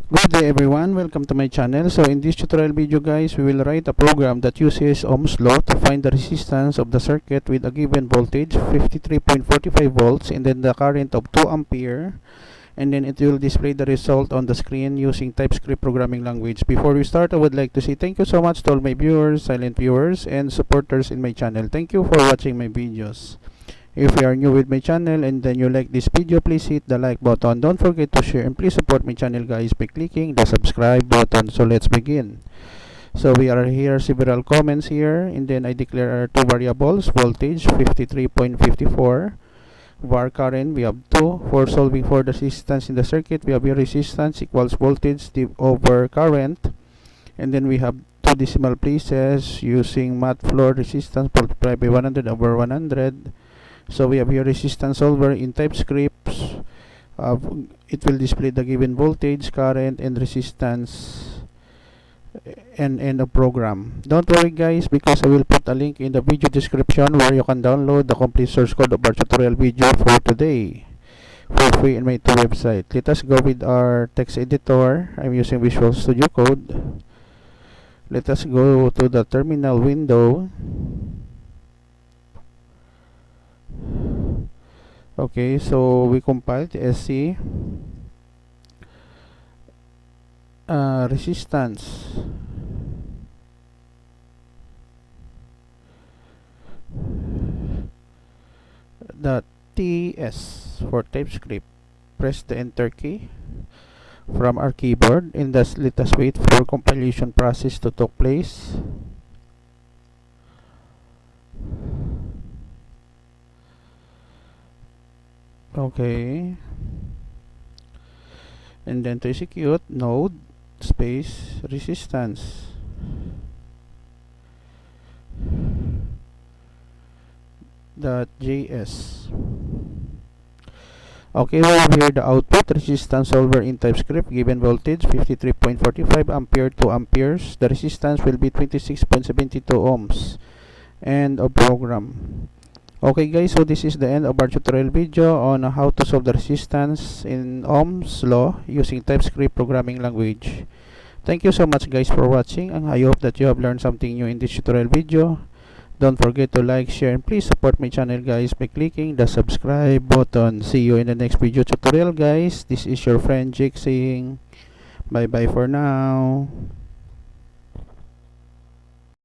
Good day everyone, welcome to my channel. So in this tutorial video guys, we will write a program that uses Ohm's law to find the resistance of the circuit with a given voltage 53.45 volts and then the current of 2 ampere, and then it will display the result on the screen using TypeScript programming language. Before we start, I would like to say thank you so much to all my viewers, silent viewers, and supporters in my channel. Thank you for watching my videos. If you are new with my channel and then you like this video, please hit the like button. Don't forget to share and please support my channel guys by clicking the subscribe button. So let's begin. So we are here several comments here, and then I declare our two variables, voltage 53.54, var current we have 2. For solving for the resistance in the circuit, we have here resistance equals voltage over current, and then we have two decimal places using Matplotlib resistance multiplied by 100 over 100. So we have here resistance solver in TypeScript. It will display the given voltage, current, and resistance and end of program. Don't worry guys, because I will put a link in the video description where you can download the complete source code of our tutorial video for today for free in my website. Let us go with our text editor. I'm using Visual Studio Code. Let us go to the terminal window. Okay, so we compiled SC resistance dot TS for TypeScript. Press the enter key from our keyboard and thus let us wait for compilation process to take place. Okay, and then to execute, node space resistance .js. Okay, we have here the output resistance solver in TypeScript. Given voltage 53.45 ampere to amperes. The resistance will be 26.72 ohms. End of program. Okay guys, so this is the end of our tutorial video on how to solve the resistance in Ohm's law using TypeScript programming language. Thank you so much guys for watching, and I hope that you have learned something new in this tutorial video. Don't forget to like, share, and please support my channel guys by clicking the subscribe button. See you in the next video tutorial guys. This is your friend Jake saying bye bye for now.